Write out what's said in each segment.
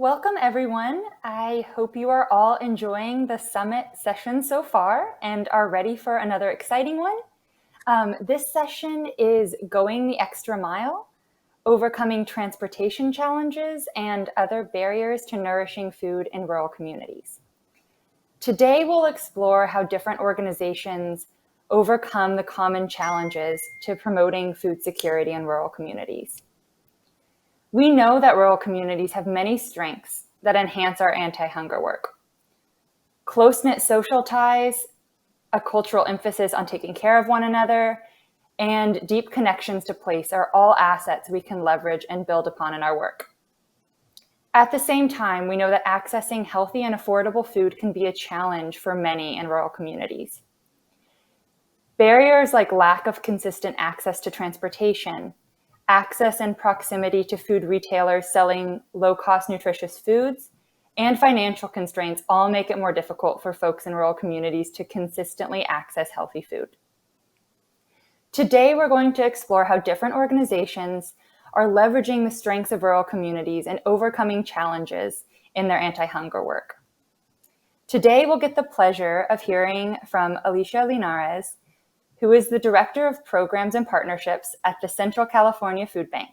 Welcome, everyone. I hope you are all enjoying the summit session so far and are ready for another exciting one. This session is Going the Extra Mile, Overcoming Transportation Challenges and Other Barriers to Nourishing Food in Rural Communities. Today, we'll explore how different organizations overcome the common challenges to promoting food security in rural communities. We know that rural communities have many strengths that enhance our anti-hunger work. Close-knit social ties, a cultural emphasis on taking care of one another, and deep connections to place are all assets we can leverage and build upon in our work. At the same time, we know that accessing healthy and affordable food can be a challenge for many in rural communities. Barriers like lack of consistent access to transportation, access and proximity to food retailers selling low-cost nutritious foods, and financial constraints all make it more difficult for folks in rural communities to consistently access healthy food. Today, we're going to explore how different organizations are leveraging the strengths of rural communities and overcoming challenges in their anti-hunger work. Today, we'll get the pleasure of hearing from Alicia Linares, who is the Director of Programs and Partnerships at the Central California Food Bank.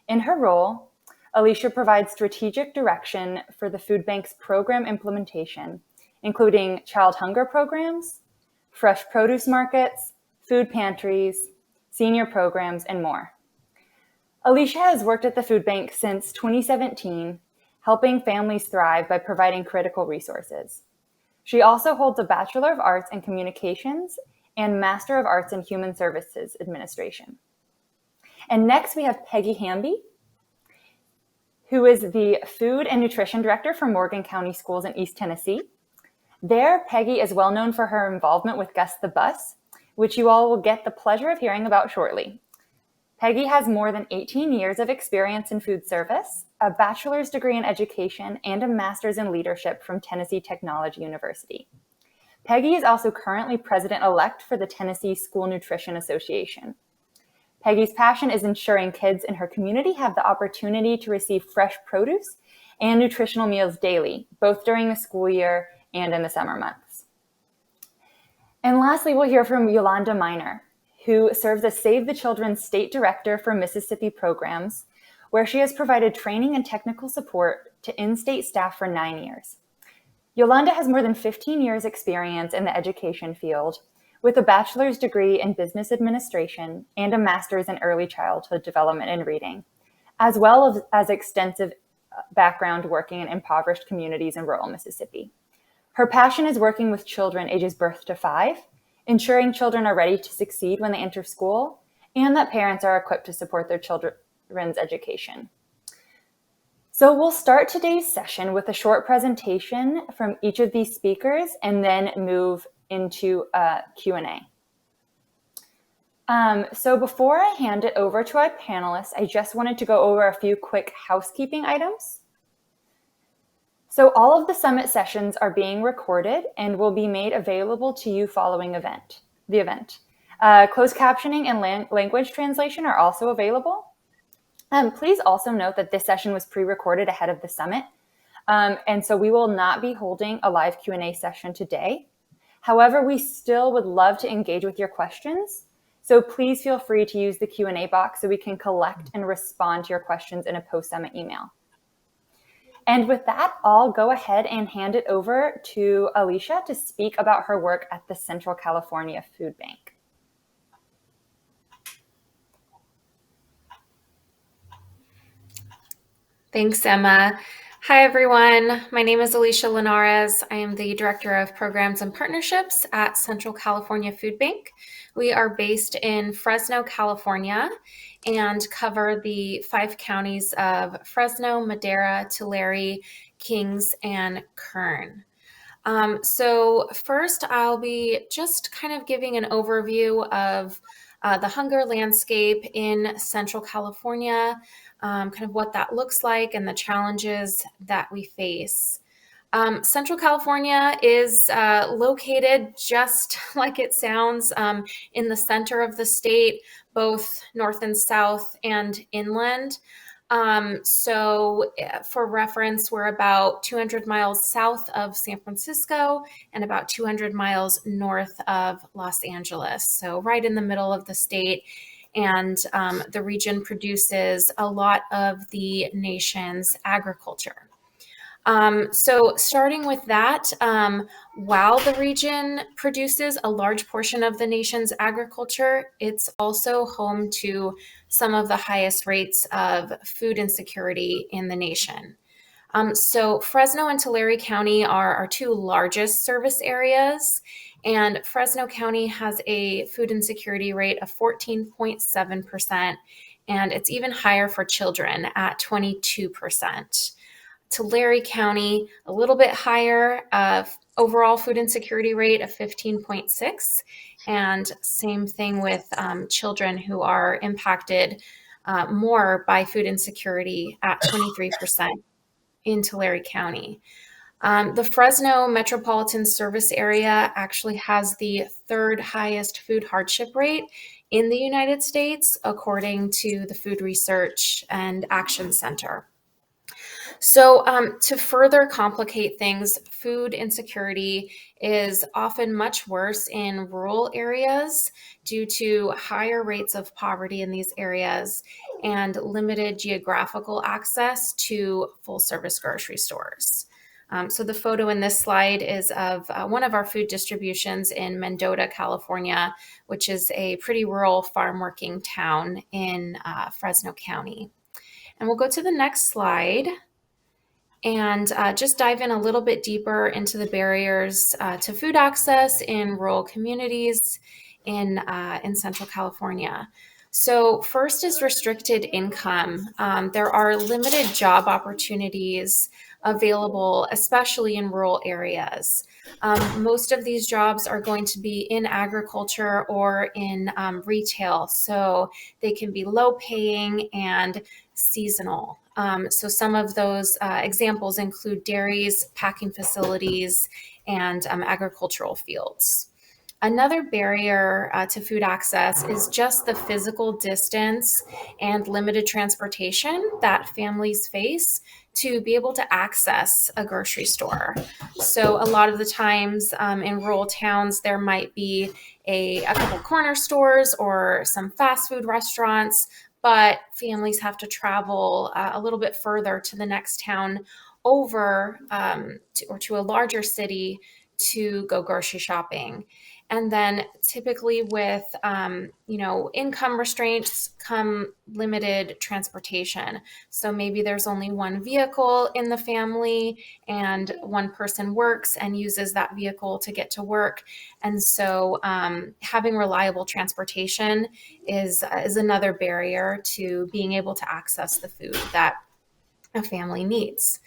In her role, Alicia provides strategic direction for the food bank's program implementation, including child hunger programs, fresh produce markets, food pantries, senior programs, and more. Alicia has worked at the food bank since 2017, helping families thrive by providing critical resources. She also holds a Bachelor of Arts in Communications and Master of Arts in Human Services Administration. And next we have Peggy Hamby, who is the Food and Nutrition Director for Morgan County Schools in East Tennessee. There, Peggy is well known for her involvement with Gus the Bus, which you all will get the pleasure of hearing about shortly. Peggy has more than 18 years of experience in food service, a bachelor's degree in education, and a master's in leadership from Tennessee Technology University. Peggy is also currently president-elect for the Tennessee School Nutrition Association. Peggy's passion is ensuring kids in her community have the opportunity to receive fresh produce and nutritional meals daily, both during the school year and in the summer months. And lastly, we'll hear from Yolanda Miner, who serves as Save the Children's State Director for Mississippi Programs, where she has provided training and technical support to in-state staff for 9 years. Yolanda has more than 15 years experience in the education field with a bachelor's degree in business administration and a master's in early childhood development and reading, as well as extensive background working in impoverished communities in rural Mississippi. Her passion is working with children ages birth to 5, ensuring children are ready to succeed when they enter school, and that parents are equipped to support their children's education. So we'll start today's session with a short presentation from each of these speakers and then move into a Q&A. So before I hand it over to our panelists, I just wanted to go over a few quick housekeeping items. So all of the summit sessions are being recorded and will be made available to you following the event. Closed captioning and language translation are also available. Please also note that this session was pre-recorded ahead of the summit, and so we will not be holding a live Q&A session today. However, we still would love to engage with your questions, so please feel free to use the Q&A box so we can collect and respond to your questions in a post-summit email. And with that, I'll go ahead and hand it over to Alicia to speak about her work at the Central California Food Bank. Thanks, Emma. Hi, everyone. My name is Alicia Linares. I am the Director of Programs and Partnerships at Central California Food Bank. We are based in Fresno, California, and cover the 5 counties of Fresno, Madera, Tulare, Kings, and Kern. So first, I'll be just kind of giving an overview of the hunger landscape in Central California, kind of what that looks like and the challenges that we face. Central California is located just like it sounds in the center of the state, both north and south and inland. For reference, we're about 200 miles south of San Francisco and about 200 miles north of Los Angeles. So right in the middle of the state. And the region produces a lot of the nation's agriculture. Starting with that, while the region produces a large portion of the nation's agriculture, it's also home to some of the highest rates of food insecurity in the nation. Fresno and Tulare County are our two largest service areas, and Fresno County has a food insecurity rate of 14.7%, and it's even higher for children at 22%. Tulare County, a little bit higher overall food insecurity rate of 15.6, and same thing with children who are impacted more by food insecurity at 23% in Tulare County. The Fresno Metropolitan Service Area actually has the third highest food hardship rate in the United States, according to the Food Research and Action Center. To further complicate things, food insecurity is often much worse in rural areas due to higher rates of poverty in these areas and limited geographical access to full service grocery stores. The photo in this slide is of one of our food distributions in Mendota, California, which is a pretty rural farm working town in Fresno County. And we'll go to the next slide and just dive in a little bit deeper into the barriers to food access in rural communities in Central California. So first is restricted income. There are limited job opportunities available, especially in rural areas. Most of these jobs are going to be in agriculture or in retail, so they can be low paying and seasonal. Some of those examples include dairies, packing facilities, and agricultural fields. Another barrier to food access is just the physical distance and limited transportation that families face to be able to access a grocery store. So a lot of the times in rural towns, there might be a couple corner stores or some fast food restaurants, but families have to travel a little bit further to the next town over to a larger city to go grocery shopping. And then typically with, income restraints come limited transportation. So maybe there's only one vehicle in the family and one person works and uses that vehicle to get to work. And so having reliable transportation is another barrier to being able to access the food that a family needs.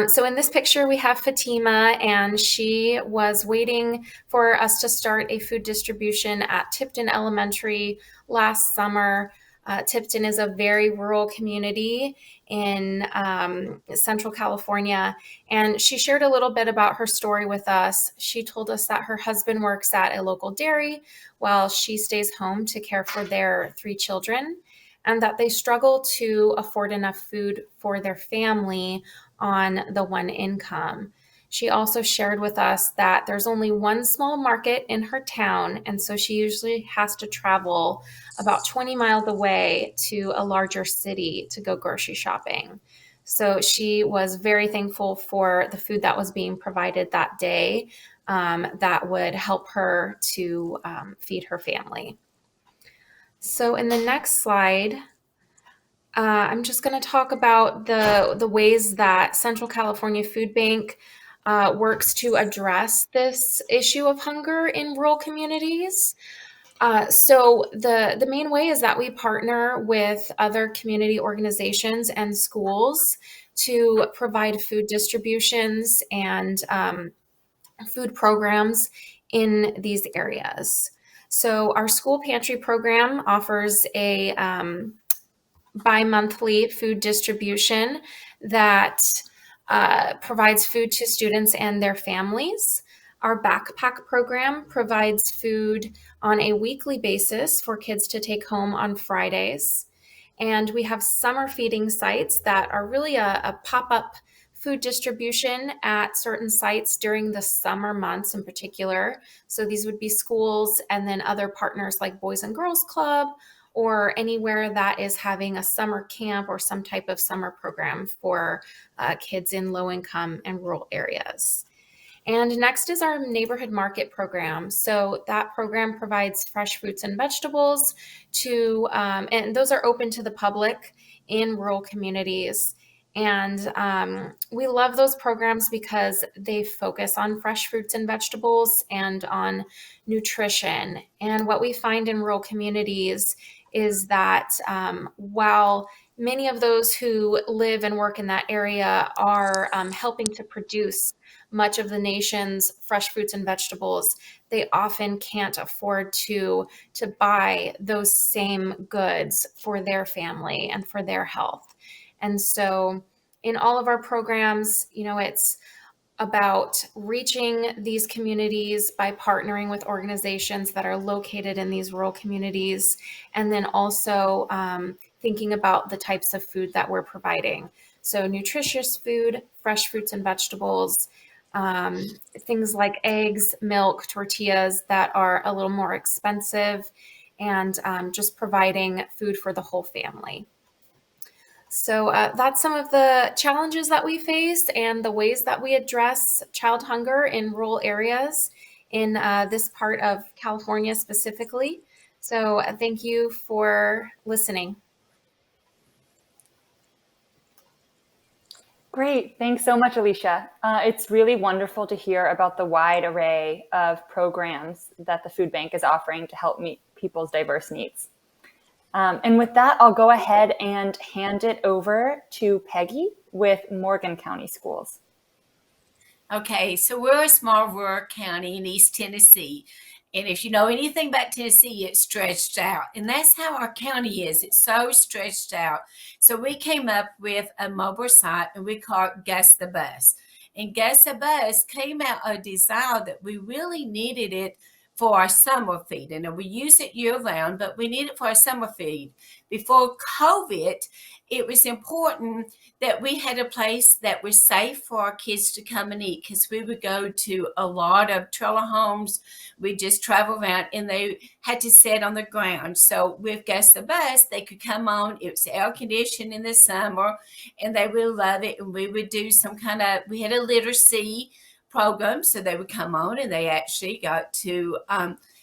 So in this picture, we have Fatima, and she was waiting for us to start a food distribution at Tipton Elementary last summer. Tipton is a very rural community in Central California, and she shared a little bit about her story with us. She told us that her husband works at a local dairy while she stays home to care for their 3 children, and that they struggle to afford enough food for their family on the one income. She also shared with us that there's only one small market in her town, and so she usually has to travel about 20 miles away to a larger city to go grocery shopping. So she was very thankful for the food that was being provided that day that would help her to feed her family. So in the next slide, I'm just going to talk about the ways that Central California Food Bank works to address this issue of hunger in rural communities. The main way is that we partner with other community organizations and schools to provide food distributions and food programs in these areas. So our school pantry program offers a bi-monthly food distribution that provides food to students and their families. Our backpack program provides food on a weekly basis for kids to take home on Fridays. And we have summer feeding sites that are really a pop-up food distribution at certain sites during the summer months in particular. So these would be schools and then other partners like Boys and Girls Club or anywhere that is having a summer camp or some type of summer program for kids in low income and rural areas. And next is our neighborhood market program. So that program provides fresh fruits and vegetables and those are open to the public in rural communities. And we love those programs because they focus on fresh fruits and vegetables and on nutrition. And what we find in rural communities is that while many of those who live and work in that area are helping to produce much of the nation's fresh fruits and vegetables, they often can't afford to buy those same goods for their family and for their health. And so in all of our programs, it's about reaching these communities by partnering with organizations that are located in these rural communities, and then also thinking about the types of food that we're providing. So nutritious food, fresh fruits and vegetables, things like eggs, milk, tortillas that are a little more expensive, and just providing food for the whole family. So that's some of the challenges that we face and the ways that we address child hunger in rural areas in this part of California specifically. So thank you for listening. Great. Thanks so much, Alicia. It's really wonderful to hear about the wide array of programs that the food bank is offering to help meet people's diverse needs. And with that, I'll go ahead and hand it over to Peggy with Morgan County Schools. Okay, so we're a small rural county in East Tennessee. And if you know anything about Tennessee, it's stretched out. And that's how our county is. It's so stretched out. So we came up with a mobile site and we call it Gus the Bus. And Gus the Bus came out a desire that we really needed it for our summer feed. And we use it year round, but we need it for our summer feed. Before COVID, it was important that we had a place that was safe for our kids to come and eat, because we would go to a lot of trailer homes. We just travel around and they had to sit on the ground. So with Gus the Bus, they could come on. It was air conditioned in the summer and they would love it. And we would do we had a literacy program. So they would come on and they actually got to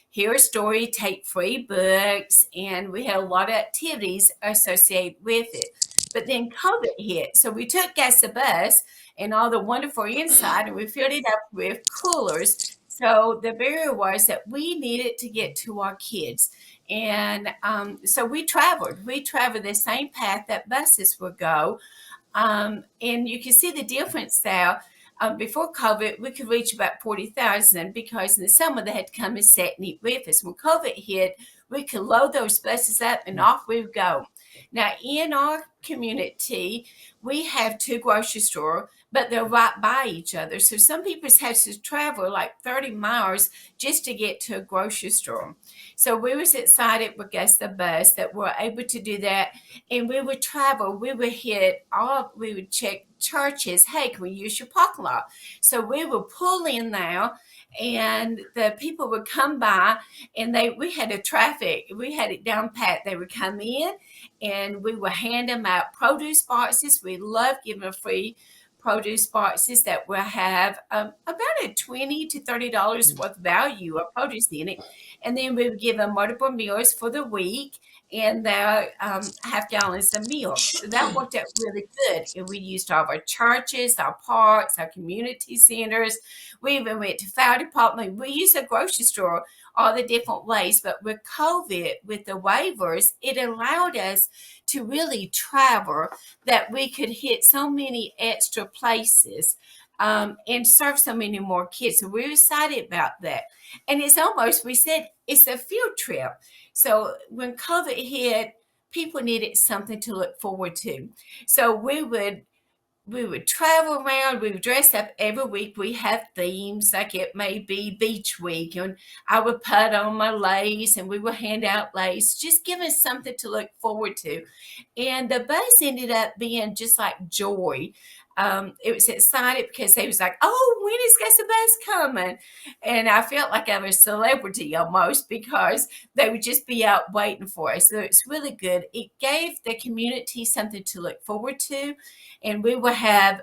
hear a story, take free books, and we had a lot of activities associated with it. But then COVID hit. So we took Gus the Bus and all the wonderful inside and we filled it up with coolers. So the barrier was that we needed to get to our kids. And so we traveled the same path that buses would go. And you can see the difference now. Before COVID, we could reach about 40,000 because in the summer they had to come and sit and eat with us. When COVID hit, we could load those buses up and off we would go. Now, in our community, we have 2 grocery stores, but they're right by each other. So some people have to travel like 30 miles just to get to a grocery store. So we was excited with Gus the Bus that we're able to do that. And we would travel. We would check churches. Hey, can we use your parking lot? So we would pull in now and the people would come by and we had it down pat. They would come in and we would hand them out produce boxes. We love giving them free produce boxes that will have about a $20 to $30 worth value of produce in it. And then we would give them multiple meals for the week and their half gallons of milk. So that worked out really good. And we used all of our churches, our parks, our community centers. We even went to fire department. We used a grocery store all the different ways. But with COVID, with the waivers, it allowed us to really travel, that we could hit so many extra places and serve so many more kids. So we're excited about that. And it's almost, we said, it's a field trip. So when COVID hit, people needed something to look forward to. So we would we would travel around. We would dress up every week. We have themes, like it may be beach week, and I would put on my lace and we would hand out lace, just give us something to look forward to. And the bus ended up being just like joy. It was excited because they was like, oh, when is Gus the Bus coming? And I felt like I was a celebrity almost, because they would just be out waiting for us. So it's really good. It gave the community something to look forward to. And we would have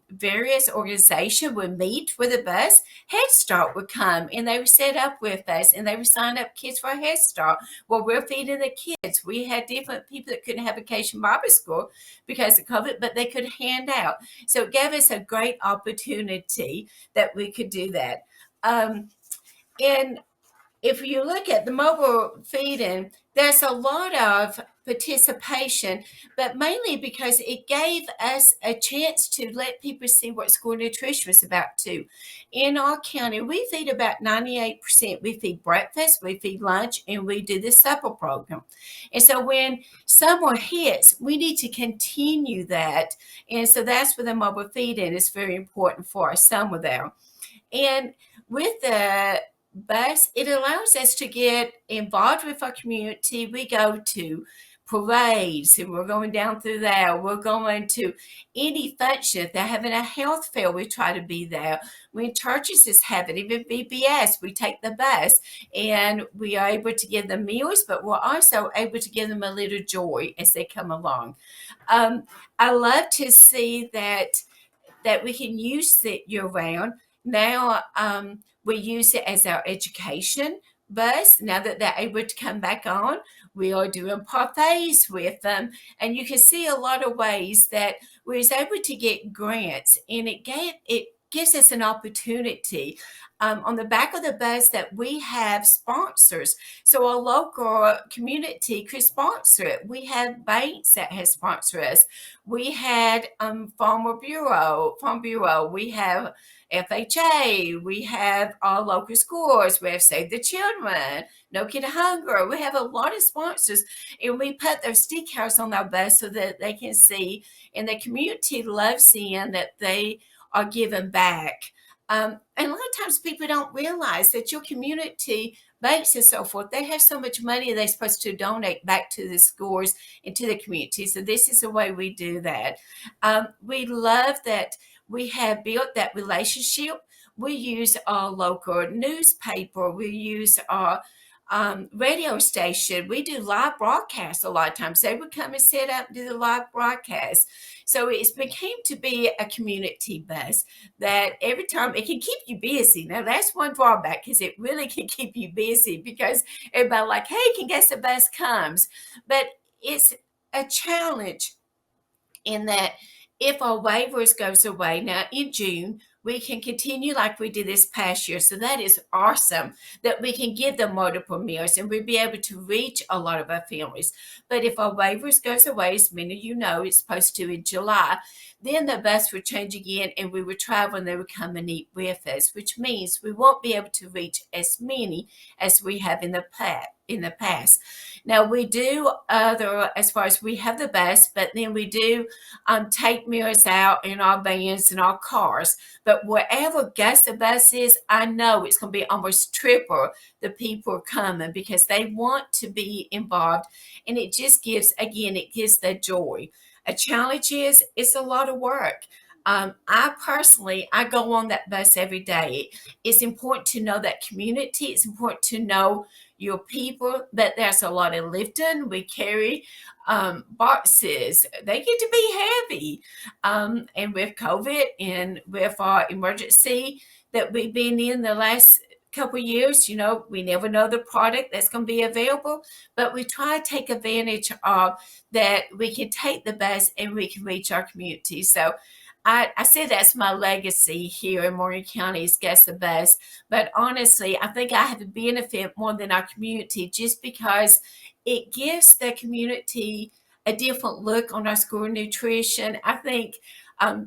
various organizations would meet with the bus. Head Start would come and they would set up with us and they would sign up kids for Head Start. Well, we're feeding the kids. We had different people that couldn't have Vacation Bible School because of COVID, but they could hand out. So it gave us a great opportunity that we could do that. And if you look at the mobile feeding, there's a lot of participation, but mainly because it gave us a chance to let people see what school nutrition was about too. In our county, we feed about 98%. We feed breakfast, we feed lunch, and we do the supper program. And so when summer hits, we need to continue that. And so that's where the mobile feeding is very important for our summer there. And with the bus, it allows us to get involved with our community. We go to parades and we're going down through there. We're going to any function. If they're having a health fair, we try to be there. When churches is having, even VBS, we take the bus and we are able to give them meals, but we're also able to give them a little joy as they come along. I love to see that we can use it year round. Now we use it as our education bus. Now that they're able to come back on, we are doing parfaits with them. And you can see a lot of ways that we was able to get grants, and it gives us an opportunity on the back of the bus that we have sponsors. So a local community could sponsor it. We have banks that have sponsored us. We had Farm Bureau. We have FHA. We have our local schools. We have Save the Children, No Kid Hunger. We have a lot of sponsors, and we put those decals on our bus so that they can see, and the community loves seeing that they are giving back. And a lot of times people don't realize that your community banks and so forth, they have so much money they're supposed to donate back to the schools and to the community. So this is the way we do that. We love that we have built that relationship. We use our local newspaper. We use our radio station. We do live broadcasts a lot of times. They would come and set up and do the live broadcast. So it became to be a community bus that every time it can keep you busy. Now that's one drawback, because it really can keep you busy because everybody like, hey, can guess the bus comes. But it's a challenge in that if our waivers goes away now in June, we can continue like we did this past year. So that is awesome that we can give them multiple meals and we'll be able to reach a lot of our families. But if our waivers goes away, as many of you know, it's supposed to in July, then the bus would change again and we would travel and they would come and eat with us, which means we won't be able to reach as many as we have in the past. Now we do other, as far as we have the bus, but then we do take meals out in our vans and our cars. But wherever Gus the Bus is, I know it's going to be almost triple the people coming because they want to be involved. And it just gives, again, it gives the joy. A challenge is it's a lot of work. I go on that bus every day. It's important to know that community. It's important to know your people, but there's a lot of lifting. We carry boxes. They get to be heavy. And with COVID and with our emergency that we've been in the last couple of years, we never know the product that's going to be available, but we try to take advantage of that. We can take the bus and we can reach our community. So I say that's my legacy here in Morgan County is Gus the Bus. But honestly, I think I have a benefit more than our community just because it gives the community a different look on our school nutrition. I think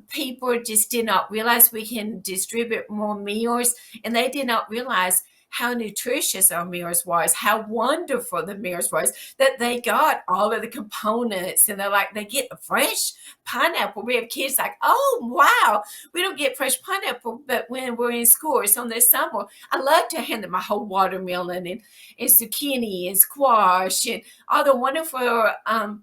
people just did not realize we can distribute more meals, and they did not realize how nutritious our meals was, how wonderful the meals was, that they got all of the components, and they get a fresh pineapple. We have kids like, oh, wow, we don't get fresh pineapple, but when we're in school, it's on the summer, I love to hand them a whole watermelon and zucchini and squash and all the wonderful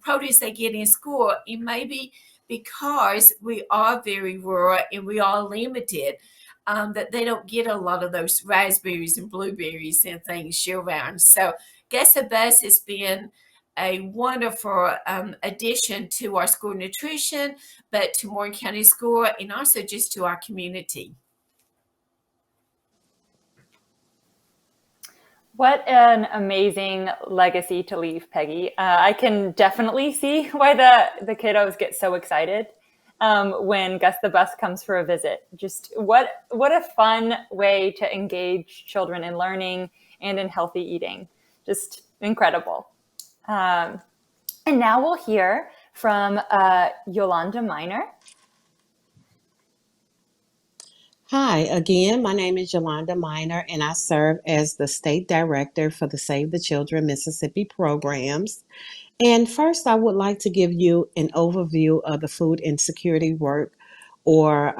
produce they get in school. And maybe because we are very rural and we are limited, that they don't get a lot of those raspberries and blueberries and things year round. So Guess the Bus has been a wonderful addition to our school nutrition, but to Morgan County School and also just to our community. What an amazing legacy to leave, Peggy. I can definitely see why the kiddos get so excited when Gus the Bus comes for a visit. Just what a fun way to engage children in learning and in healthy eating. Just incredible. And now we'll hear from Yolanda Miner. Hi, again, my name is Yolanda Miner, and I serve as the State Director for the Save the Children Mississippi programs. And first, I would like to give you an overview of the food insecurity work or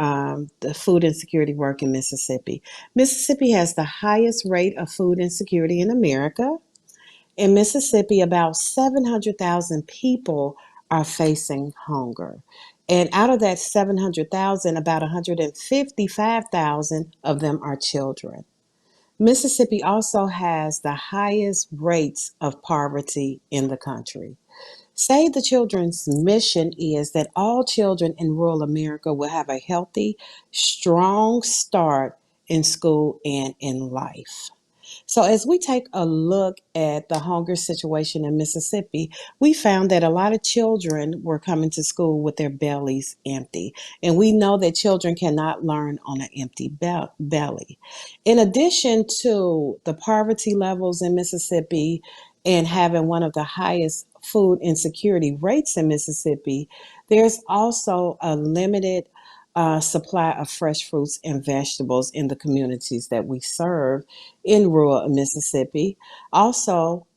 the food insecurity work in Mississippi. Mississippi has the highest rate of food insecurity in America. In Mississippi, about 700,000 people are facing hunger. And out of that 700,000, about 155,000 of them are children. Mississippi also has the highest rates of poverty in the country. Save the Children's mission is that all children in rural America will have a healthy, strong start in school and in life. So, as we take a look at the hunger situation in Mississippi, we found that a lot of children were coming to school with their bellies empty. And we know that children cannot learn on an empty belly. In addition to the poverty levels in Mississippi and having one of the highest food insecurity rates in Mississippi, there's also a limited supply of fresh fruits and vegetables in the communities that we serve in rural Mississippi. Also,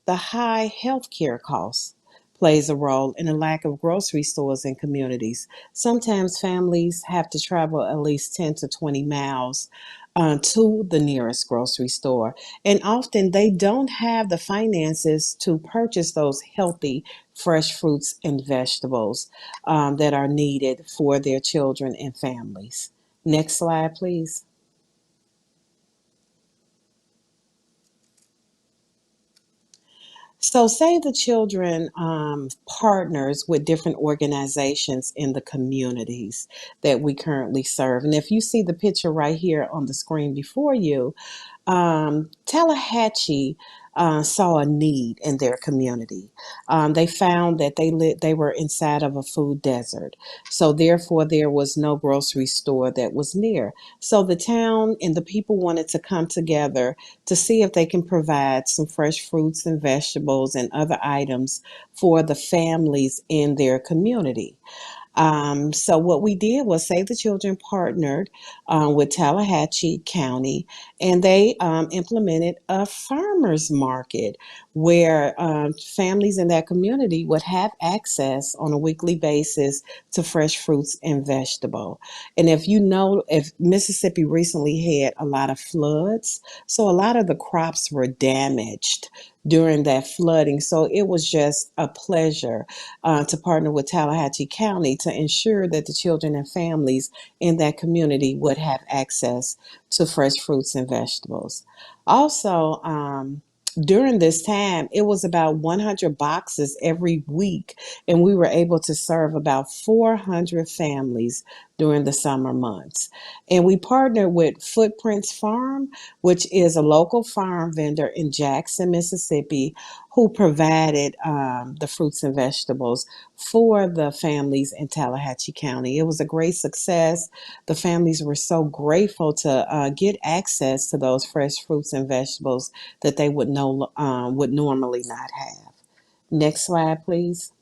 the high health care costs plays a role in the lack of grocery stores in communities. Sometimes families have to travel at least 10 to 20 miles to the nearest grocery store. And often they don't have the finances to purchase those healthy, fresh fruits and vegetables that are needed for their children and families. Next slide, please. So, Save the Children partners with different organizations in the communities that we currently serve. And if you see the picture right here on the screen before you, Tallahatchie saw a need in their community. They found that they were inside of a food desert, so therefore there was no grocery store that was near. So the town and the people wanted to come together to see if they can provide some fresh fruits and vegetables and other items for the families in their community. So what we did was Save the Children partnered with Tallahatchie County, and they implemented a farmers market where families in that community would have access on a weekly basis to fresh fruits and vegetable. And if Mississippi recently had a lot of floods, so a lot of the crops were damaged during that flooding. So it was just a pleasure to partner with Tallahatchie County to ensure that the children and families in that community would have access to fresh fruits and vegetables. Also, during this time, it was about 100 boxes every week, and we were able to serve about 400 families during the summer months. And we partnered with Footprints Farm, which is a local farm vendor in Jackson, Mississippi, who provided the fruits and vegetables for the families in Tallahatchie County. It was a great success. The families were so grateful to get access to those fresh fruits and vegetables that they would normally not have. Next slide, please.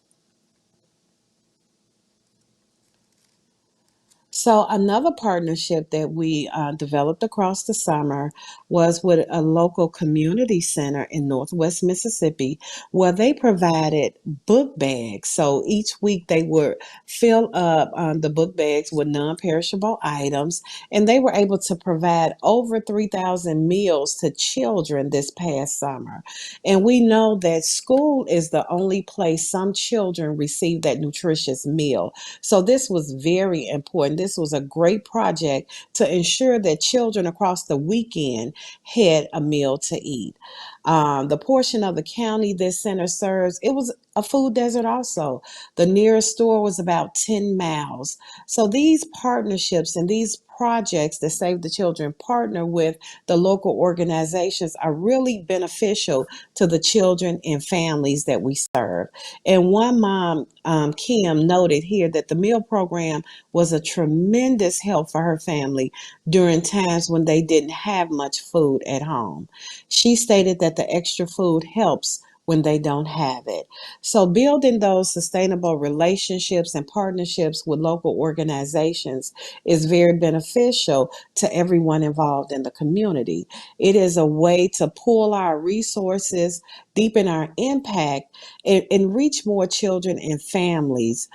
So another partnership that we developed across the summer was with a local community center in Northwest Mississippi, where they provided book bags. So each week they would fill up the book bags with non-perishable items, and they were able to provide over 3,000 meals to children this past summer. And we know that school is the only place some children receive that nutritious meal. So this was very important. This was a great project to ensure that children across the weekend had a meal to eat. The portion of the county this center serves, it was a food desert also. The nearest store was about 10 miles. So these partnerships and these projects that Save the Children partner with the local organizations are really beneficial to the children and families that we serve. And one mom, Kim, noted here that the meal program was a tremendous help for her family during times when they didn't have much food at home. She stated that the extra food helps when they don't have it. So, building those sustainable relationships and partnerships with local organizations is very beneficial to everyone involved in the community. It is a way to pool our resources, deepen our impact, and reach more children and families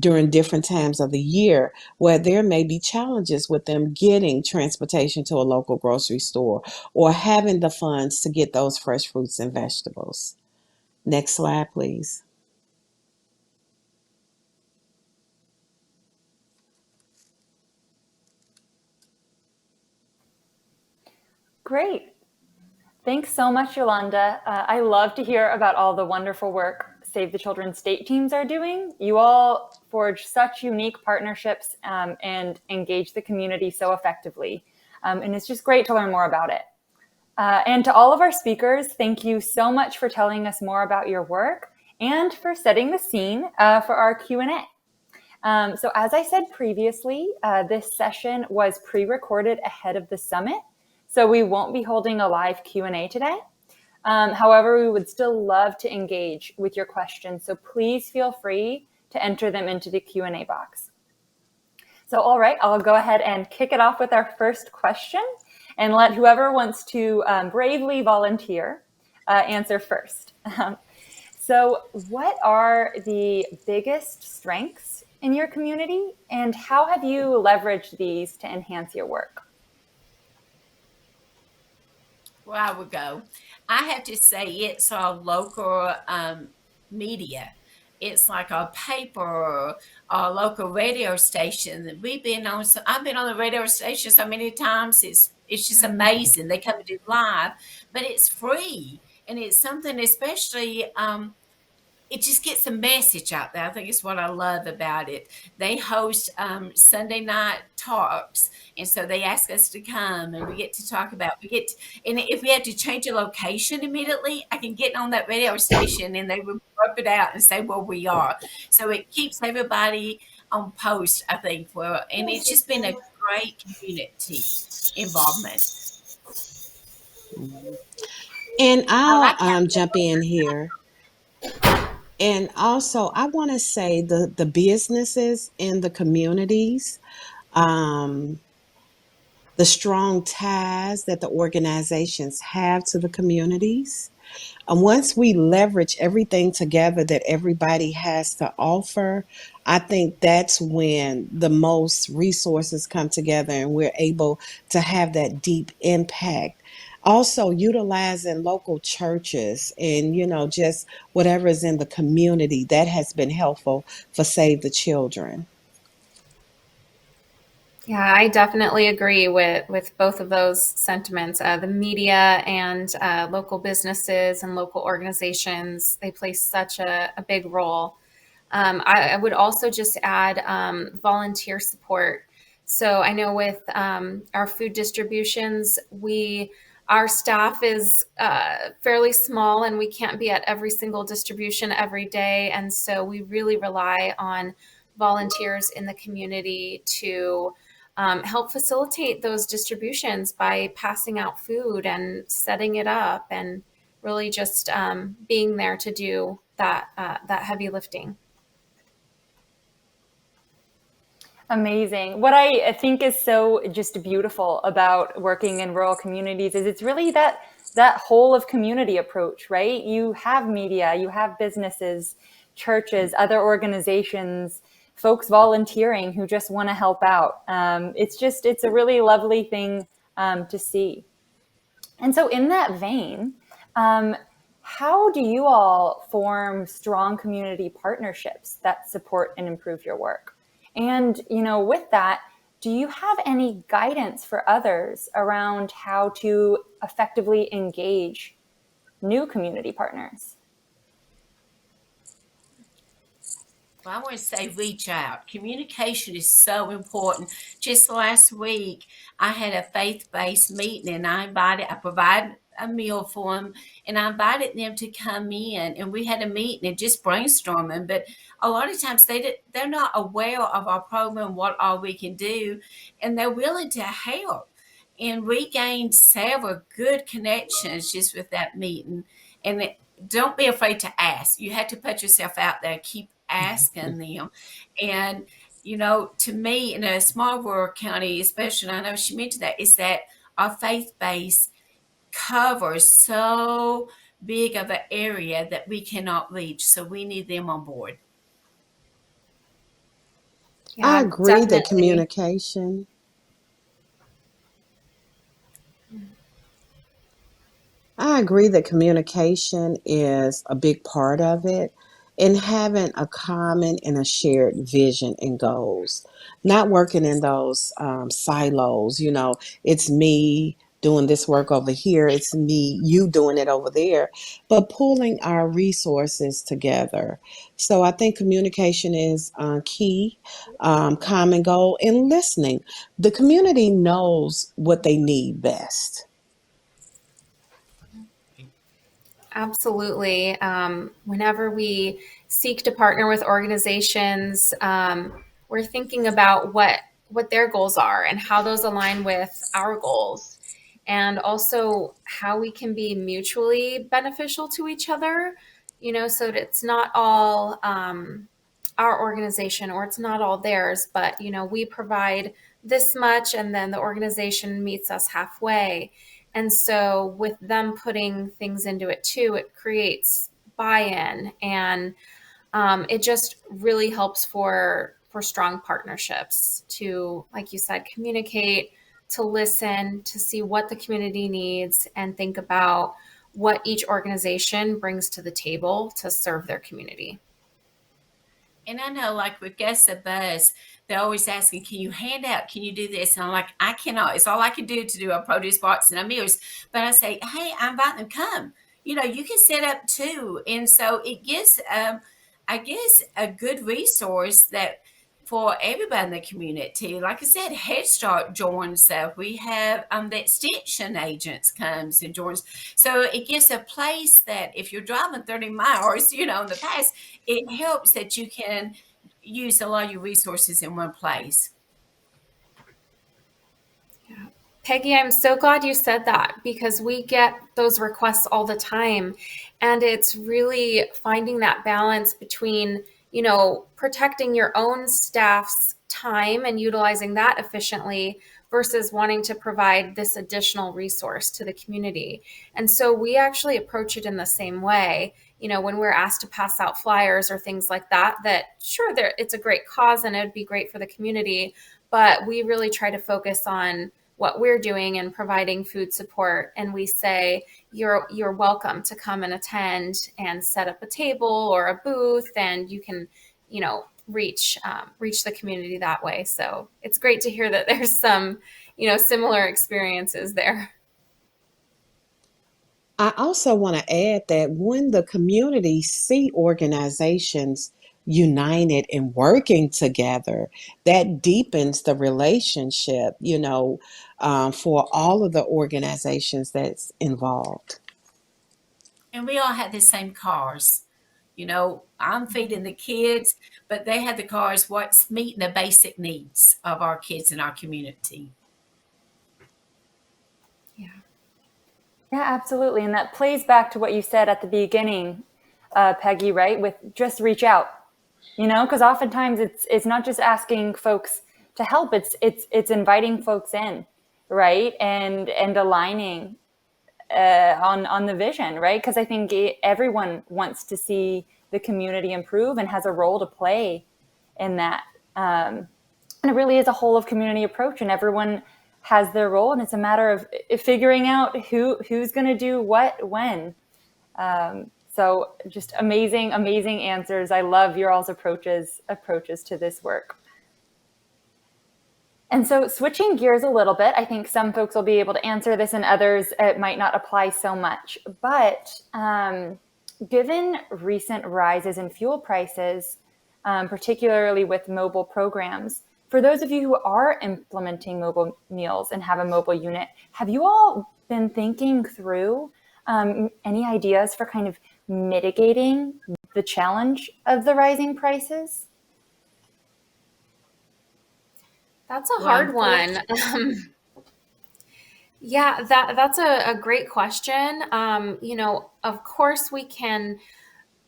during different times of the year where there may be challenges with them getting transportation to a local grocery store or having the funds to get those fresh fruits and vegetables. Next slide, please. Great. Thanks so much, Yolanda. I love to hear about all the wonderful work Save the Children state teams are doing. You all forge such unique partnerships and engage the community so effectively. And it's just great to learn more about it. And to all of our speakers, thank you so much for telling us more about your work and for setting the scene for our Q&A. So as I said previously, this session was pre-recorded ahead of the summit, so we won't be holding a live Q&A today. However, we would still love to engage with your questions, so please feel free to enter them into the Q&A box. So all right, I'll go ahead and kick it off with our first question and let whoever wants to bravely volunteer answer first. So what are the biggest strengths in your community, and how have you leveraged these to enhance your work? Well, I would go. I have to say it's our local media. It's like a paper or a local radio station that we've been on. So I've been on the radio station so many times. It's just amazing. They come and do live, but it's free, and it's something especially. It just gets a message out there. I think it's what I love about it. They host Sunday night talks, and so they ask us to come, and we get to talk about. And if we had to change a location immediately, I can get on that radio station, and they would rub it out and say where we are. So it keeps everybody on post. I think and it's just been a great community involvement. And I like I'll jump in here. And also, I want to say the businesses in the communities, um, the strong ties that the organizations have to the communities. And once we leverage everything together that everybody has to offer, I think that's when the most resources come together and we're able to have that deep impact. Also, utilizing local churches and, just whatever is in the community that has been helpful for Save the Children. Yeah, I definitely agree with both of those sentiments. The media and local businesses and local organizations, they play such a big role. I would also just add volunteer support. So I know with our food distributions, our staff is fairly small and we can't be at every single distribution every day. And so we really rely on volunteers in the community to help facilitate those distributions by passing out food and setting it up and really just being there to do that heavy lifting. Amazing. What I think is so just beautiful about working in rural communities is it's really that whole of community approach, right? You have media, you have businesses, churches, other organizations, folks volunteering who just want to help out. It's a really lovely thing to see. And so, in that vein, um, how do you all form strong community partnerships that support and improve your work? And, with that, do you have any guidance for others around how to effectively engage new community partners? Well, I want to say reach out. Communication is so important. Just last week, I had a faith-based meeting, and I provided a meal for them, and I invited them to come in, and we had a meeting and just brainstorming. But a lot of times they're not aware of our program, what all we can do, and they're willing to help. And we gained several good connections just with that meeting. And don't be afraid to ask. You have to put yourself out there, keep asking them. And, to me, in a small rural county, especially, I know she mentioned that, is that our faith base covers so big of an area that we cannot reach. So we need them on board. I Yeah, agree that definitely. communication I agree that communication is a big part of it, and having a common and a shared vision and goals. Not working in those silos, it's me doing this work over here, it's me, you doing it over there, but pulling our resources together. So I think communication is key, common goal, and listening. The community knows what they need best. Absolutely. Whenever we seek to partner with organizations, we're thinking about what their goals are and how those align with our goals, and also how we can be mutually beneficial to each other. So that it's not all our organization or it's not all theirs, but we provide this much, and then the organization meets us halfway. And so with them putting things into it too, it creates buy-in, and it just really helps for strong partnerships to, like you said, communicate, to listen, to see what the community needs, and think about what each organization brings to the table to serve their community. And I know, like with Guess a Buzz, they're always asking, "Can you hand out? Can you do this?" And I'm like, "I cannot. It's all I can do to do a produce box and a meals." But I say, "Hey, I invite them. Come. You can set up too." And so it gives, I guess, a good resource that for everybody in the community. Like I said, Head Start joins. We have the extension agents comes and joins. So it gives a place that if you're driving 30 miles, in the past, it helps that you can use a lot of your resources in one place. Yeah. Peggy, I'm so glad you said that, because we get those requests all the time. And it's really finding that balance between, protecting your own staff's time and utilizing that efficiently versus wanting to provide this additional resource to the community. And so we actually approach it in the same way. When we're asked to pass out flyers or things like that, sure, it's a great cause and it'd be great for the community, but we really try to focus on what we're doing and providing food support. And we say, you're welcome to come and attend and set up a table or a booth, and you can, reach the community that way. So it's great to hear that there's some, similar experiences there. I also want to add that when the community see organizations united and working together, that deepens the relationship, for all of the organizations that's involved. And we all have the same cars. I'm feeding the kids, but they have the cars what's meeting the basic needs of our kids in our community. Yeah. Yeah, absolutely. And that plays back to what you said at the beginning, Peggy, right? With just reach out, because oftentimes it's not just asking folks help. It's inviting folks in, right, and aligning on the vision, right? Because I think everyone wants to see the community improve and has a role to play in that. And it really is a whole of community approach, and everyone has their role, and it's a matter of figuring out who's going to do what when. So just amazing answers. I love your all's approaches to this work. And so switching gears a little bit, I think some folks will be able to answer this and others it might not apply so much. But given recent rises in fuel prices, particularly with mobile programs, for those of you who are implementing mobile meals and have a mobile unit, have you all been thinking through any ideas for kind of mitigating the challenge of the rising prices? That's a hard one. Yeah, that's a great question. Of course we can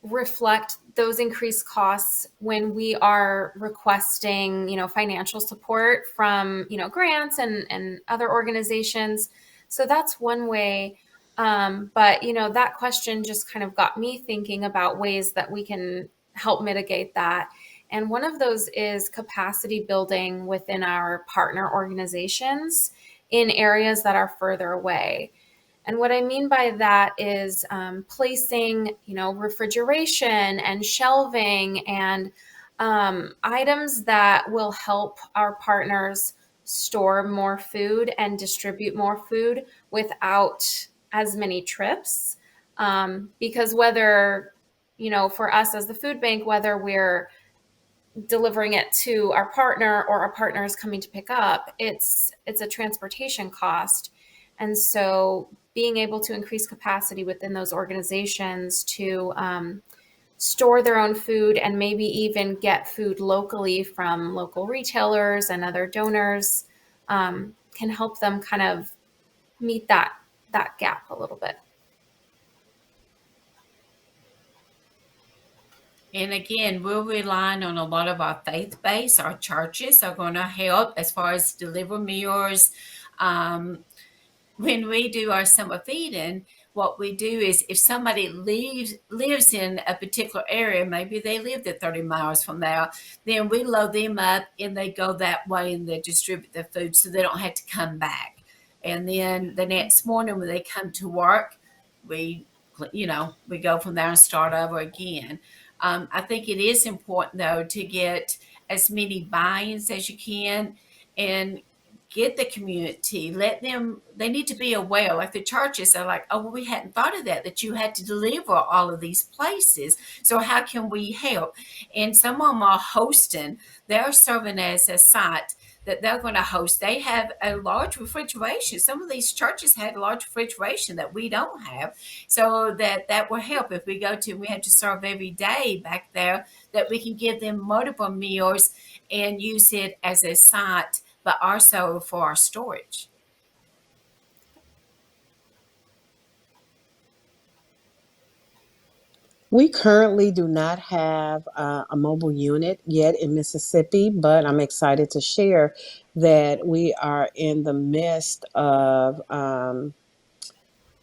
reflect those increased costs when we are requesting, financial support from, grants and other organizations. So that's one way. But, that question just kind of got me thinking about ways that we can help mitigate that. And one of those is capacity building within our partner organizations in areas that are further away. And what I mean by that is placing, refrigeration and shelving and items that will help our partners store more food and distribute more food without as many trips. Because whether, for us as the food bank, whether we're delivering it to our partner or our partner is coming to pick up, it's a transportation cost. And so being able to increase capacity within those organizations to store their own food and maybe even get food locally from local retailers and other donors can help them kind of meet that gap a little bit. And again, we're relying on a lot of our faith base. Our churches are going to help as far as deliver meals. When we do our summer feeding, what we do is if somebody lives in a particular area, maybe they lived at 30 miles from there, then we load them up and they go that way and they distribute the food so they don't have to come back. And then the next morning when they come to work, we go from there and start over again. I think it is important though to get as many buy-ins as you can and get the community, they need to be aware, like the churches are like, oh, well, we hadn't thought of that you had to deliver all of these places. So how can we help? And some of them are hosting, they're serving as a site that they're going to host. They have a large refrigeration. Some of these churches had a large refrigeration that we don't have. So that will help if we have to serve every day back there, that we can give them multiple meals and use it as a site, but also for our storage. We currently do not have a mobile unit yet in Mississippi, but I'm excited to share that we are in the midst of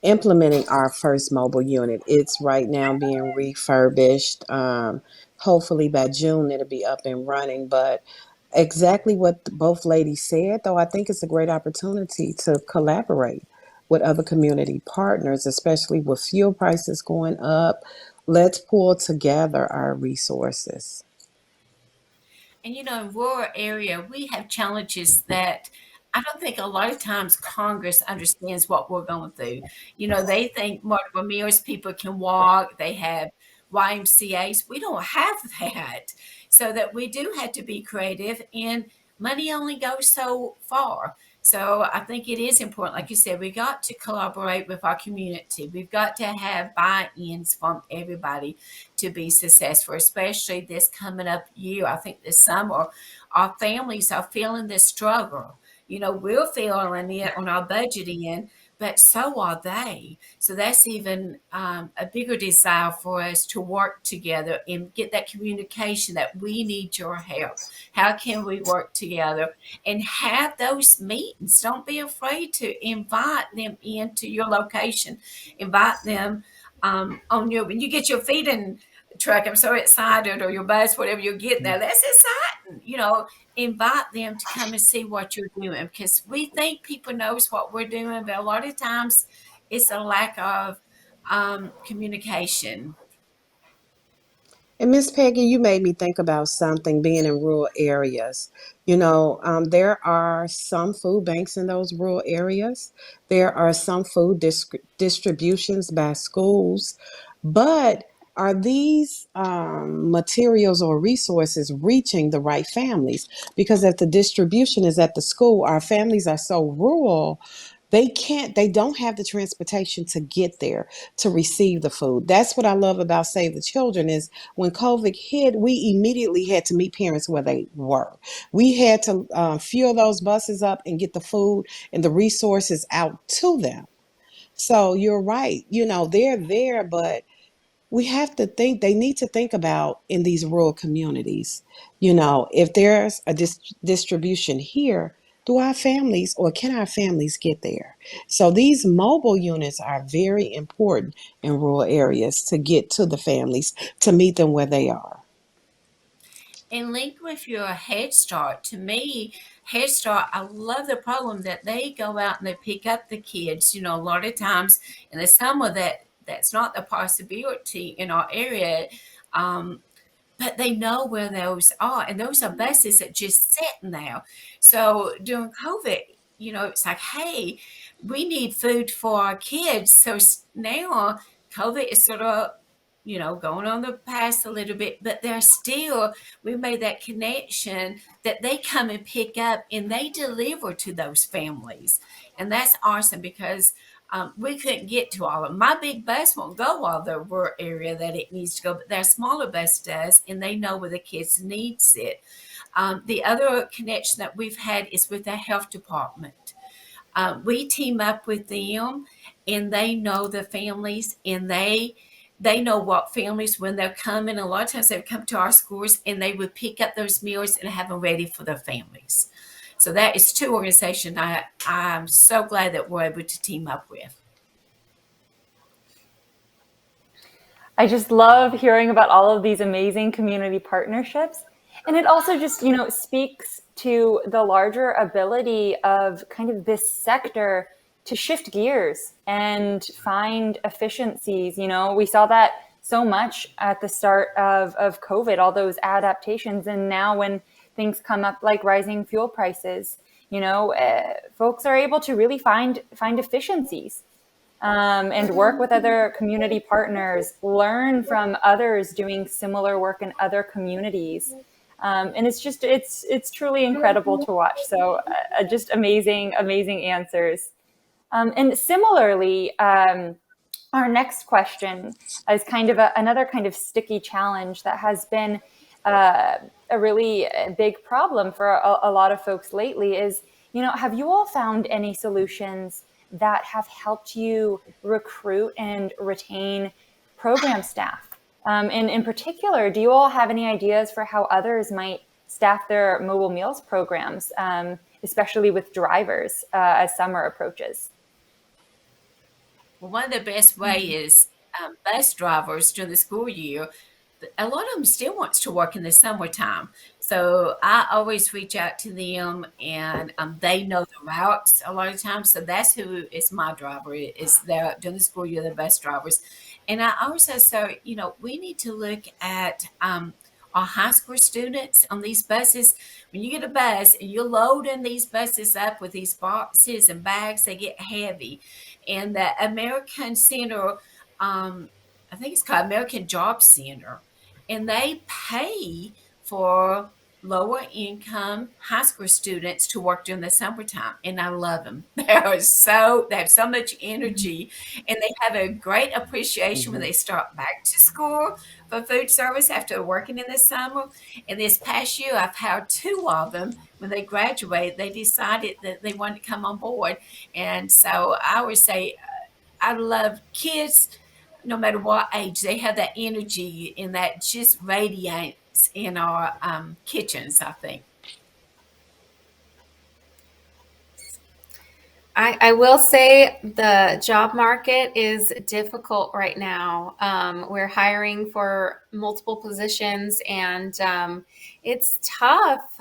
implementing our first mobile unit. It's right now being refurbished. Hopefully by June it'll be up and running. But exactly what both ladies said, though, I think it's a great opportunity to collaborate with other community partners, especially with fuel prices going up. Let's pull together our resources. And in rural area, we have challenges that I don't think a lot of times Congress understands what we're going through. They think multiple meals, people can walk, they have YMCAs. We don't have that. So that we do have to be creative, and money only goes so far. So I think it is important, like you said, we got to collaborate with our community. We've got to have buy-ins from everybody to be successful, especially this coming up year. I think this summer, our families are feeling this struggle. We're feeling it on our budget end, but so are they. So that's even a bigger desire for us to work together and get that communication that we need your help. How can we work together and have those meetings? Don't be afraid to invite them into your location. Invite them on your when you get your feeding truck. I'm so excited, or your bus, whatever you get there. That's exciting. Invite them to come and see what you're doing, because we think people knows what we're doing, but a lot of times it's a lack of communication. And Miss Peggy, you made me think about something being in rural areas. There are some food banks in those rural areas. There are some food distributions by schools. But are these materials or resources reaching the right families? Because if the distribution is at the school, our families are so rural, they don't have the transportation to get there to receive the food. That's what I love about Save the Children is when COVID hit, we immediately had to meet parents where they were. We had to fuel those buses up and get the food and the resources out to them. So you're right. They're there, but we have to think, they need to think about in these rural communities, if there's a distribution here, do our families or can our families get there? So these mobile units are very important in rural areas to get to the families, to meet them where they are. And linked with your Head Start, to me, Head Start, I love the problem that they go out and they pick up the kids. A lot of times in the summer that's not the possibility in our area. But they know where those are, and those are buses that just sitting there. So during COVID, it's like, hey, we need food for our kids. So now COVID is sort of, going on the past a little bit, but they're still, we made that connection that they come and pick up and they deliver to those families. And that's awesome, because we couldn't get to all of them. My big bus won't go all the rural area that it needs to go, but their smaller bus does, and they know where the kids needs it. The other connection that we've had is with the health department. We team up with them, and they know the families, and they know what families, when they're coming. A lot of times they would come to our schools and they would pick up those meals and have them ready for their families. So that is two organizations I'm so glad that we're able to team up with. I just love hearing about all of these amazing community partnerships. And it also just, speaks to the larger ability of kind of this sector to shift gears and find efficiencies. We saw that so much at the start of COVID, all those adaptations. And now when things come up like rising fuel prices, folks are able to really find efficiencies. And work with other community partners, learn from others doing similar work in other communities. And it's truly incredible to watch. So just amazing answers. And similarly, our next question is kind of another kind of sticky challenge that has been a really big problem for a lot of folks lately is, have you all found any solutions that have helped you recruit and retain program staff? And in particular, do you all have any ideas for how others might staff their mobile meals programs, especially with drivers as summer approaches? Well, one of the best way is bus drivers during the school year. A lot of them still wants to work in the summertime. So I always reach out to them, and they know the routes a lot of times. So that's who is my driver, is there during the school year, the bus drivers. And I also say, we need to look at our high school students on these buses. When you get a bus and you're loading these buses up with these boxes and bags, they get heavy. And the American Center, I think it's called American Job Center, and they pay for lower income high school students to work during the summertime, and I love them. They have so much energy, and they have a great appreciation when Mhm. they start back to school for food service after working in the summer. And this past year, I've had two of them. When they graduated, they decided that they wanted to come on board, and so I would say I love kids no matter what age. They have that energy and that just radiates in our kitchens, I think. I will say the job market is difficult right now. We're hiring for multiple positions, and it's tough.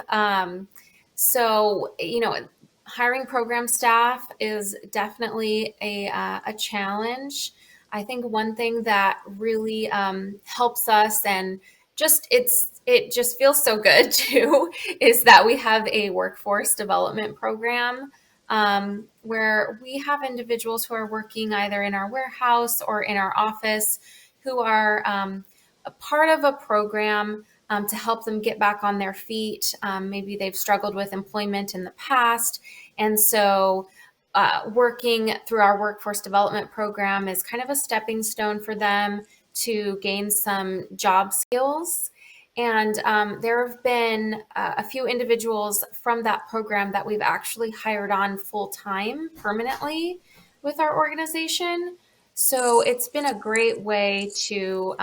So, hiring program staff is definitely a challenge. I think one thing that really helps us, and it just feels so good too, is that we have a workforce development program, where we have individuals who are working either in our warehouse or in our office, who are a part of a program to help them get back on their feet. Maybe they've struggled with employment in the past. And so working through our workforce development program is kind of a stepping stone for them to gain some job skills. And there have been a few individuals from that program that we've actually hired on full time permanently with our organization. So it's been a great way to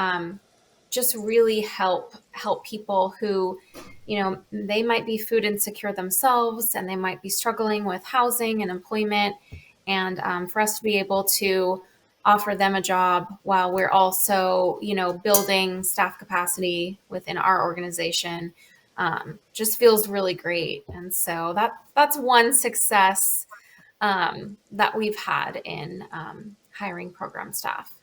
just really help people who, they might be food insecure themselves, and they might be struggling with housing and employment. And for us to be able to offer them a job while we're also, building staff capacity within our organization, just feels really great. And so that's one success that we've had in hiring program staff.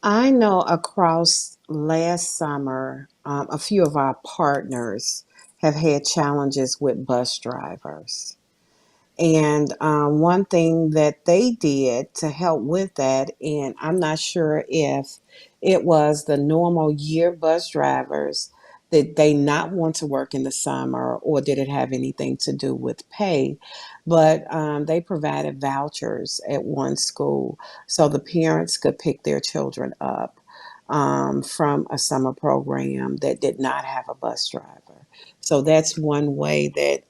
I know across last summer, a few of our partners have had challenges with bus drivers. And one thing that they did to help with that, and I'm not sure if it was the normal year bus drivers, did they not want to work in the summer, or did it have anything to do with pay? But they provided vouchers at one school so the parents could pick their children up from a summer program that did not have a bus driver. So that's one way that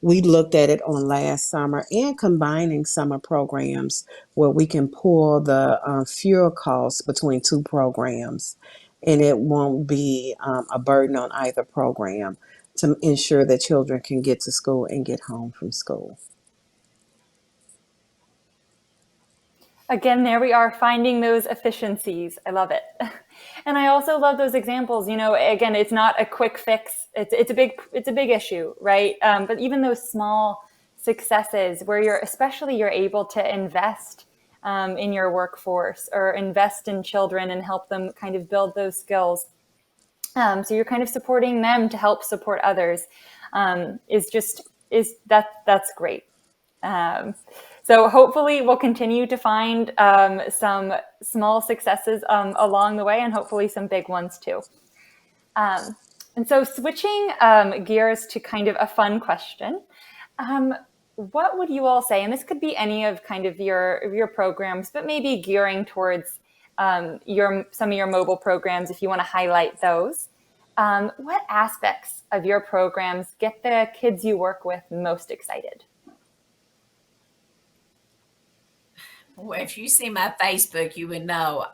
we looked at it on last summer, and combining summer programs where we can pull the fuel costs between two programs, and it won't be a burden on either program to ensure that children can get to school and get home from school. Again, there we are, finding those efficiencies. I love it. And I also love those examples. Again, it's not a quick fix. It's a big issue, right? But even those small successes where you're able to invest in your workforce, or invest in children and help them kind of build those skills. So you're kind of supporting them to help support others. That's great. So hopefully we'll continue to find some small successes along the way, and hopefully some big ones too. And so switching gears to kind of a fun question, what would you all say, and this could be any of kind of your programs, but maybe gearing towards some of your mobile programs, if you want to highlight those. What aspects of your programs get the kids you work with most excited? Well, if you see my Facebook, you would know.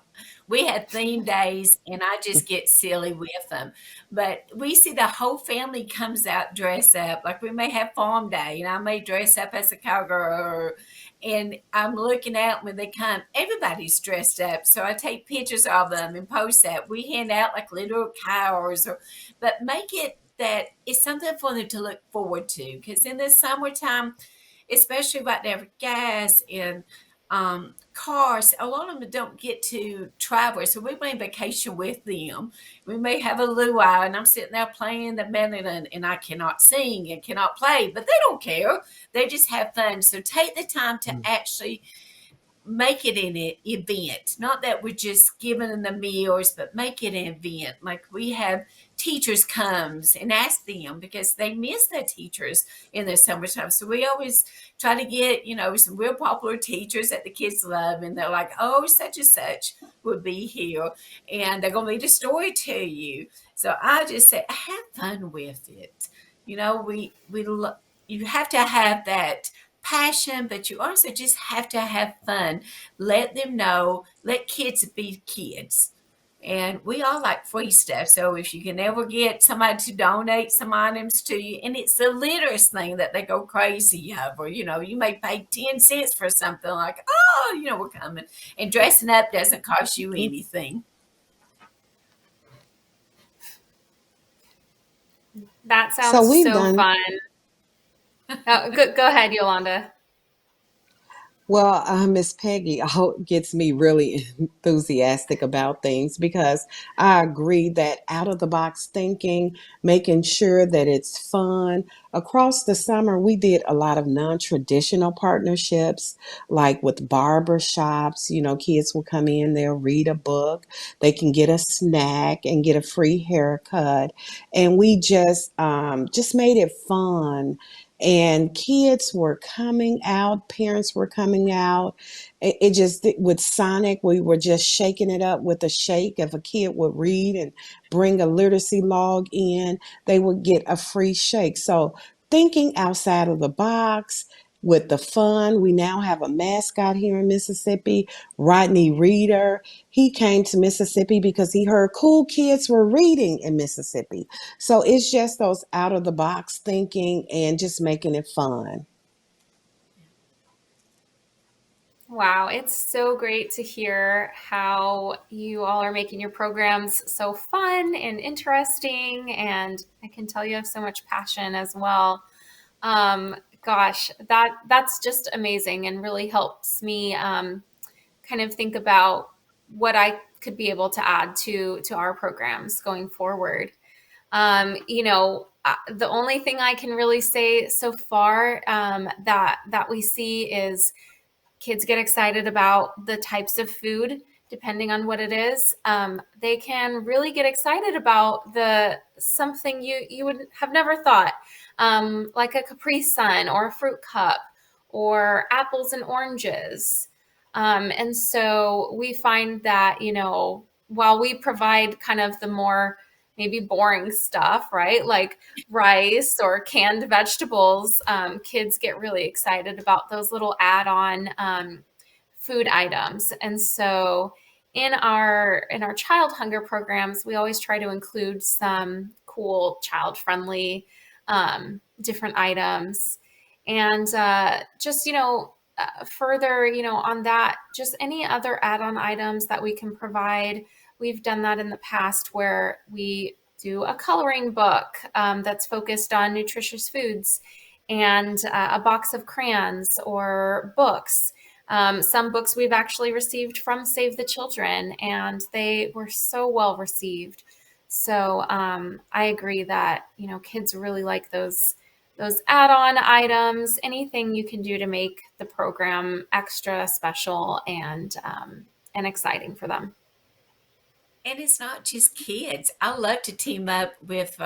We have theme days, and I just get silly with them. But we see the whole family comes out dress up. Like we may have farm day, and I may dress up as a cowgirl. And I'm looking out when they come, everybody's dressed up. So I take pictures of them and post that. We hand out like little cows, but make it that it's something for them to look forward to. Because in the summertime, especially right now with gas and cars, a lot of them don't get to travel. So we may vacation with them. We may have a luau, and I'm sitting there playing the mandolin, and I cannot sing and cannot play, but they don't care. They just have fun. So take the time to actually make it an event. Not that we're just giving them the meals, but make it an event. Like we have teachers comes and ask them because they miss their teachers in the summertime. So we always try to get, some real popular teachers that the kids love. And they're like, oh, such and such would be here. And they're going to read a story to you. So I just say, have fun with it. You have to have that passion, but you also just have to have fun. Let them know, let kids be kids. And we all like free stuff. So if you can ever get somebody to donate some items to you, and it's the littlest thing that they go crazy over, you may pay 10 cents for something like, oh, we're coming. And dressing up doesn't cost you anything. That sounds so fun. Oh, go ahead, Yolanda. Well, Miss Peggy gets me really enthusiastic about things because I agree that out of the box thinking, making sure that it's fun. Across the summer, we did a lot of non-traditional partnerships, like with barber shops. Kids will come in, they'll read a book, they can get a snack and get a free haircut, and we just made it fun, and kids were coming out, parents were coming out. It just, with Sonic, we were just shaking it up with a shake. If a kid would read and bring a literacy log in, they would get a free shake. So thinking outside of the box with the fun. We now have a mascot here in Mississippi, Rodney Reader. He came to Mississippi because he heard cool kids were reading in Mississippi. So it's just those out of the box thinking and just making it fun. Wow, it's so great to hear how you all are making your programs so fun and interesting, and I can tell you have so much passion as well. Gosh, that's just amazing and really helps me kind of think about what I could be able to add to our programs going forward. The only thing I can really say so far that we see is kids get excited about the types of food depending on what it is. They can really get excited about something you would have never thought, like a Capri Sun or a fruit cup or apples and oranges. And so we find that, while we provide kind of the more maybe boring stuff, right? Like rice or canned vegetables, kids get really excited about those little add-on food items. And so in our child hunger programs, we always try to include some cool child-friendly different items. And further, on that, just any other add-on items that we can provide. We've done that in the past where we do a coloring book that's focused on nutritious foods, and a box of crayons or books. Some books we've actually received from Save the Children, and they were so well received. So I agree that, kids really like those add-on items, anything you can do to make the program extra special and exciting for them. And it's not just kids. I love to team up with,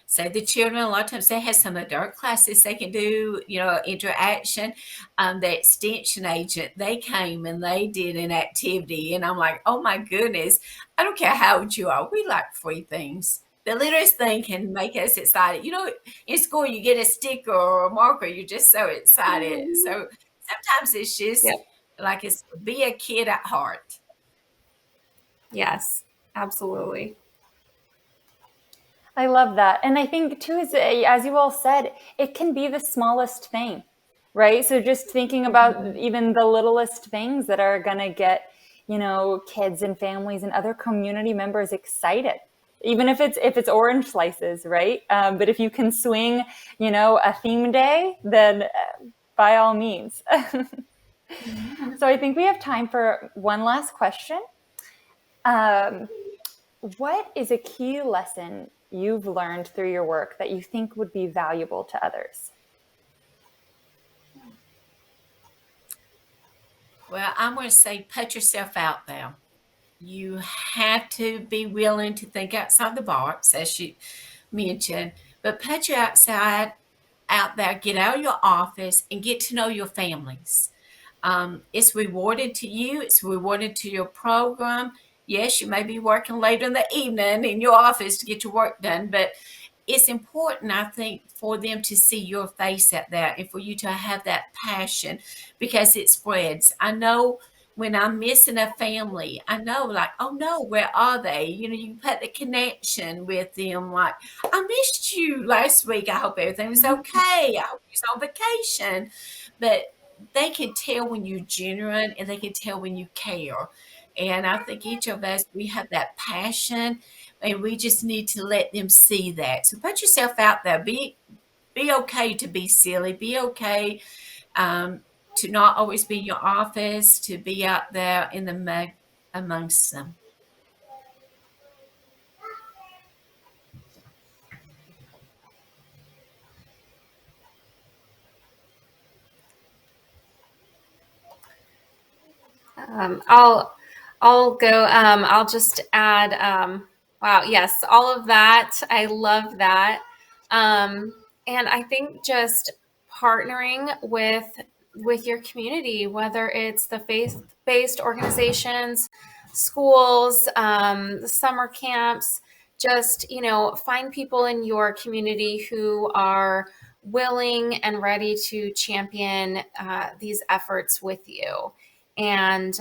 say, the children. A lot of times they have some adult classes they can do, interaction. The extension agent, they came and they did an activity. And I'm like, oh my goodness, I don't care how old you are. We like free things. The littlest thing can make us excited. In school, you get a sticker or a marker. You're just so excited. Mm-hmm. So sometimes it's just like be a kid at heart. Yes, absolutely. I love that. And I think too, as you all said, it can be the smallest thing, right? So just thinking about even the littlest things that are going to get, kids and families and other community members excited, even if it's orange slices, right? But if you can swing, a theme day, then by all means. So I think we have time for one last question. What is a key lesson you've learned through your work that you think would be valuable to others? Well, I'm going to say put yourself out there. You have to be willing to think outside the box, as you mentioned, but put you outside out there, get out of your office and get to know your families. It's rewarding to you, it's rewarding to your program. Yes, you may be working later in the evening in your office to get your work done, but it's important, I think, for them to see your face at that and for you to have that passion because it spreads. I know when I'm missing a family, I know, like, oh no, where are they? You know, you put the connection with them, like, I missed you last week. I hope everything was okay. I hope you was on vacation. But they can tell when you're genuine and they can tell when you care. And I think each of us, we have that passion and we just need to let them see that. So put yourself out there. Be okay to be silly. Be okay to not always be in your office, to be out there in the mud amongst them. I'll go. I'll just add. Wow, yes, all of that. I love that. And I think just partnering with your community, whether it's the faith-based organizations, schools, the summer camps, just find people in your community who are willing and ready to champion these efforts with you and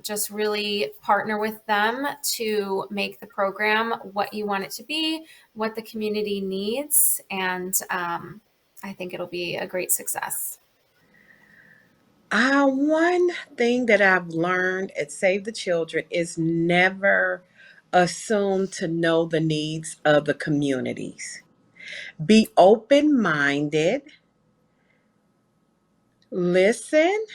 just really partner with them to make the program what you want it to be, what the community needs, and I think it'll be a great success. One thing that I've learned at Save the Children is never assume to know the needs of the communities. Be open minded, listen,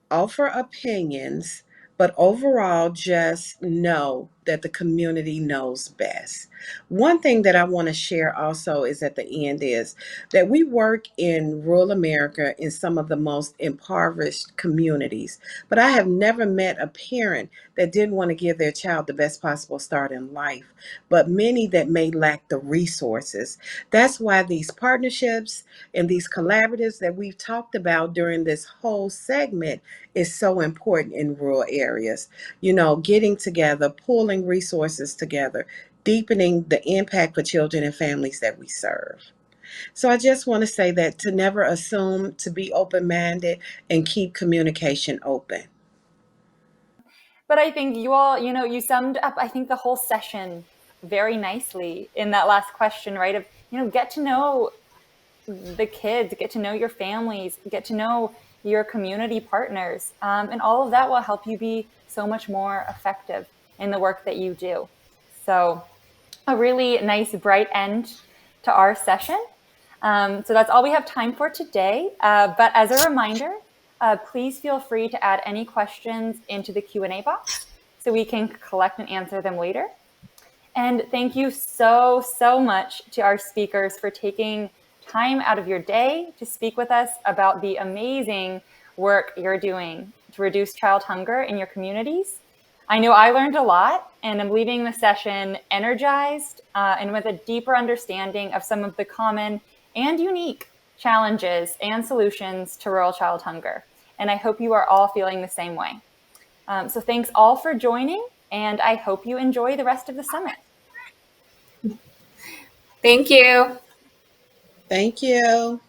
offer opinions, but overall, just know that the community knows best. One thing that I want to share also is at the end is that we work in rural America in some of the most impoverished communities, but I have never met a parent that didn't want to give their child the best possible start in life, but many that may lack the resources. That's why these partnerships and these collaboratives that we've talked about during this whole segment is so important in rural areas. Getting together, pulling resources together, deepening the impact for children and families that we serve. So I just want to say that to never assume, to be open minded, and keep communication open. But I think you all, you summed up, I think, the whole session very nicely in that last question, right? Of, get to know the kids, get to know your families, get to know your community partners. And all of that will help you be so much more effective in the work that you do. So a really nice, bright end to our session. So that's all we have time for today. But as a reminder, please feel free to add any questions into the Q&A box so we can collect and answer them later. And thank you so, so much to our speakers for taking time out of your day to speak with us about the amazing work you're doing to reduce child hunger in your communities. I know I learned a lot, and I'm leaving the session energized and with a deeper understanding of some of the common and unique challenges and solutions to rural child hunger. And I hope you are all feeling the same way. So thanks all for joining, and I hope you enjoy the rest of the summit. Thank you. Thank you.